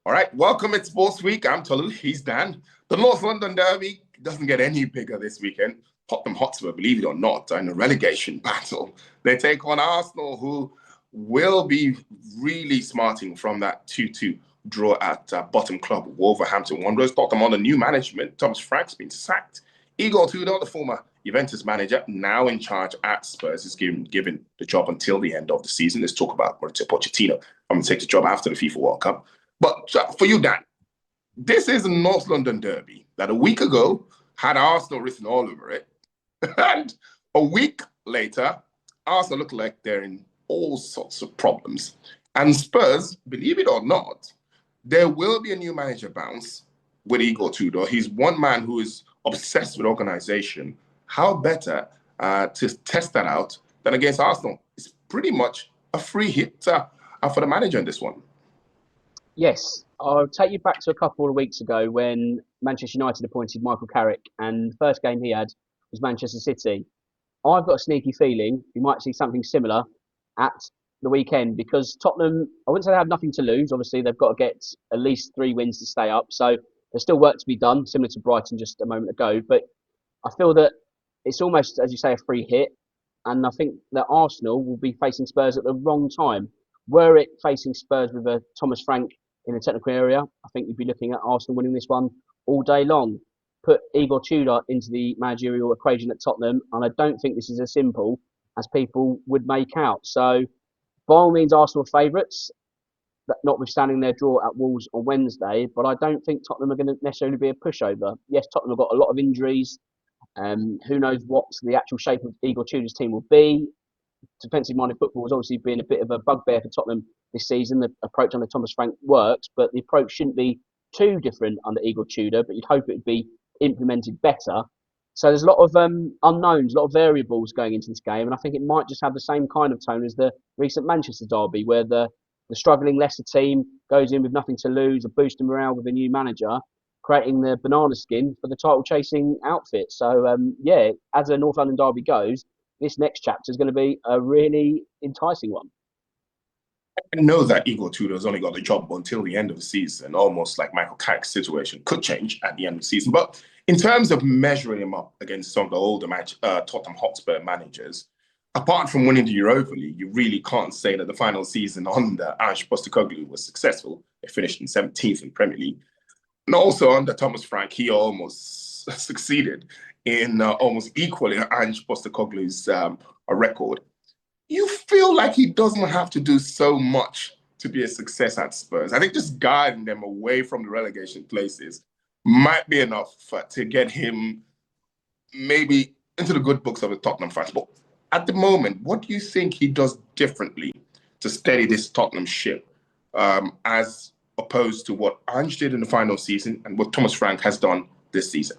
All right, welcome. It's Sports Week. I'm Tolu. He's Dan. The North London Derby doesn't get any bigger this weekend. Tottenham Hotspur, believe it or not, are in a relegation battle. They take on Arsenal, who will be really smarting from that 2-2 draw at bottom club Wolverhampton Wanderers. Tottenham under new management. Thomas Frank's been sacked. Igor Tudor, the former Juventus manager, now in charge at Spurs, is given the job until the end of the season. Let's talk about Mauricio Pochettino. I'm going to take the job after the FIFA World Cup. But for you, Dan, this is a North London derby that a week ago had Arsenal written all over it. And a week later, Arsenal look like they're in all sorts of problems. And Spurs, believe it or not, there will be a new manager bounce with Igor Tudor. He's one man who is obsessed with organization. How better to test that out than against Arsenal? It's pretty much a free hit for the manager in this one. Yes, I'll take you back to a couple of weeks ago when Manchester United appointed Michael Carrick, and the first game he had was Manchester City. I've got a sneaky feeling we might see something similar at the weekend because Tottenham, I wouldn't say they have nothing to lose. Obviously, they've got to get at least 3 wins to stay up. So there's still work to be done, similar to Brighton just a moment ago. But I feel that it's almost, as you say, a free hit. And I think that Arsenal will be facing Spurs at the wrong time. Were it facing Spurs with a Thomas Frank in the technical area, I think you'd be looking at Arsenal winning this one all day long. Put Igor Tudor into the managerial equation at Tottenham, and I don't think this is as simple as people would make out. So, by all means, Arsenal favourites, notwithstanding their draw at Wolves on Wednesday, but I don't think Tottenham are going to necessarily be a pushover. Yes, Tottenham have got a lot of injuries. Who knows what the actual shape of Igor Tudor's team will be. Defensive-minded football has obviously been a bit of a bugbear for Tottenham this season. The approach under Thomas Frank works, but the approach shouldn't be too different under Igor Tudor, but you'd hope it would be implemented better. So there's a lot of unknowns, a lot of variables going into this game, and I think it might just have the same kind of tone as the recent Manchester derby, where the struggling Leicester team goes in with nothing to lose, a boost in morale with a new manager, creating the banana skin for the title-chasing outfit. So, as a North London derby goes, this next chapter is going to be a really enticing one. I know that Igor Tudor's only got the job until the end of the season, almost like Michael Carrick's situation could change at the end of the season. But in terms of measuring him up against some of the older Tottenham Hotspur managers, apart from winning the Europa League, you really can't say that the final season under Ange Postecoglou was successful. They finished in 17th in Premier League. And also under Thomas Frank, he almost succeeded in almost equaling Ange Postecoglou's record. You feel like he doesn't have to do so much to be a success at Spurs. I think just guiding them away from the relegation places might be enough to get him maybe into the good books of the Tottenham fans. But at the moment, what do you think he does differently to steady this Tottenham ship as opposed to what Ange did in the final season and what Thomas Frank has done this season?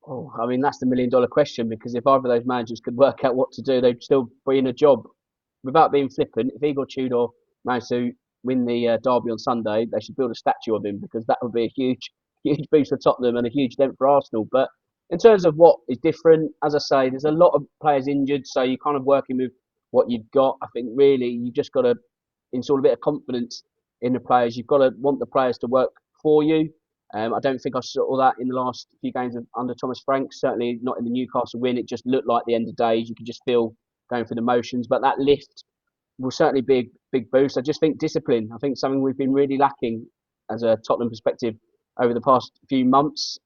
Oh, I mean, that's the $1 million question, because if either of those managers could work out what to do, they'd still be in a job. Without being flippant, if Igor Tudor managed to win the derby on Sunday, they should build a statue of him, because that would be a huge boost for Tottenham and a huge dent for Arsenal. But in terms of what is different, as I say, there's a lot of players injured, so you're kind of working with what you've got. I think really you just got to install a bit of confidence in the players. You've got to want the players to work for you. I don't think I saw that in the last few games under Thomas Frank. Certainly not in the Newcastle win. It just looked like the end of days. You could just feel going through the motions. But that lift will certainly be a big boost. I just think discipline. I think something we've been really lacking as a Tottenham perspective over the past few months.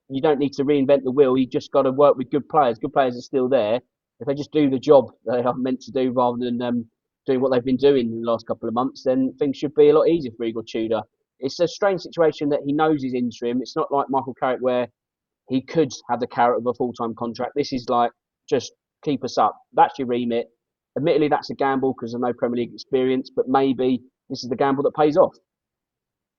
You don't need to reinvent the wheel. You just got to work with good players. Good players are still there. If they just do the job they are meant to do rather than doing what they've been doing in the last couple of months, then things should be a lot easier for Igor Tudor. It's a strange situation that he knows he's interim. It's not like Michael Carrick where he could have the carrot of a full-time contract. This is like, just keep us up. That's your remit. Admittedly, that's a gamble because of no Premier League experience, but maybe this is the gamble that pays off.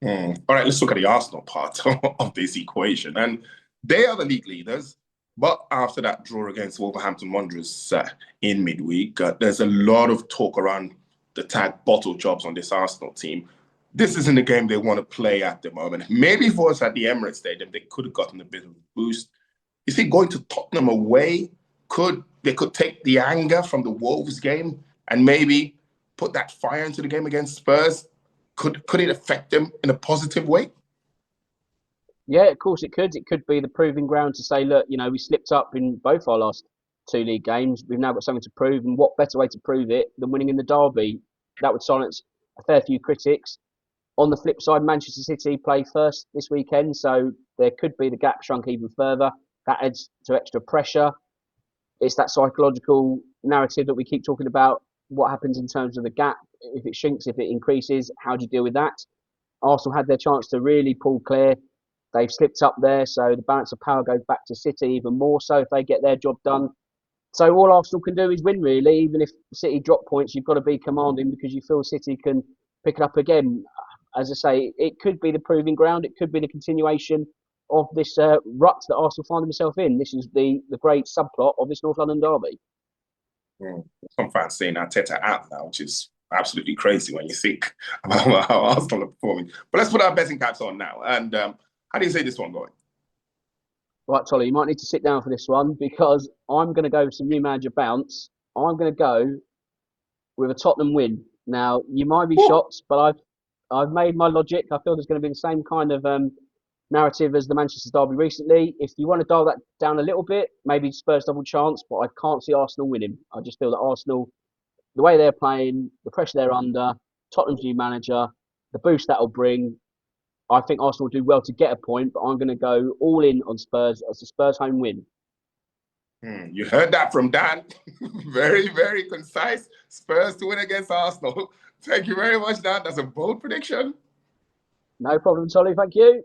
All right, let's look at the Arsenal part of this equation. And they are the league leaders. But after that draw against Wolverhampton Wanderers in midweek, there's a lot of talk around the tag bottle jobs on this Arsenal team. This isn't the game they want to play at the moment. Maybe if it was at the Emirates Stadium, they could have gotten a bit of a boost. You see, going to Tottenham away, they could take the anger from the Wolves game and maybe put that fire into the game against Spurs. Could it affect them in a positive way? Yeah, of course it could. It could be the proving ground to say, look, we slipped up in both our last two league games. We've now got something to prove, and what better way to prove it than winning in the derby? That would silence a fair few critics. On the flip side, Manchester City play first this weekend, so there could be the gap shrunk even further. That adds to extra pressure. It's that psychological narrative that we keep talking about. What happens in terms of the gap? If it shrinks, if it increases, how do you deal with that? Arsenal had their chance to really pull clear. They've slipped up there, so the balance of power goes back to City even more so if they get their job done. So all Arsenal can do is win, really. Even if City drop points, you've got to be commanding because you feel City can pick it up again. As I say, it could be the proving ground. It could be the continuation of this rut that Arsenal find themselves in. This is the great subplot of this North London derby. Some fans saying Arteta out now, which is absolutely crazy when you think about how Arsenal are performing. But let's put our betting caps on now. And how do you see this one going? Right, Tolly, you might need to sit down for this one because I'm going to go with some new manager bounce. I'm going to go with a Tottenham win. Now, you might be shocked, but I've made my logic. I feel there's going to be the same kind of narrative as the Manchester derby recently. If you want to dial that down a little bit, maybe Spurs double chance, but I can't see Arsenal winning. I just feel that Arsenal, the way they're playing, the pressure they're under, Tottenham's new manager, the boost that'll bring, I think Arsenal will do well to get a point, but I'm going to go all in on Spurs as a Spurs home win. You heard that from Dan. Very, very concise. Spurs to win against Arsenal. Thank you very much, Dan. That's a bold prediction. No problem, Tolly. Thank you.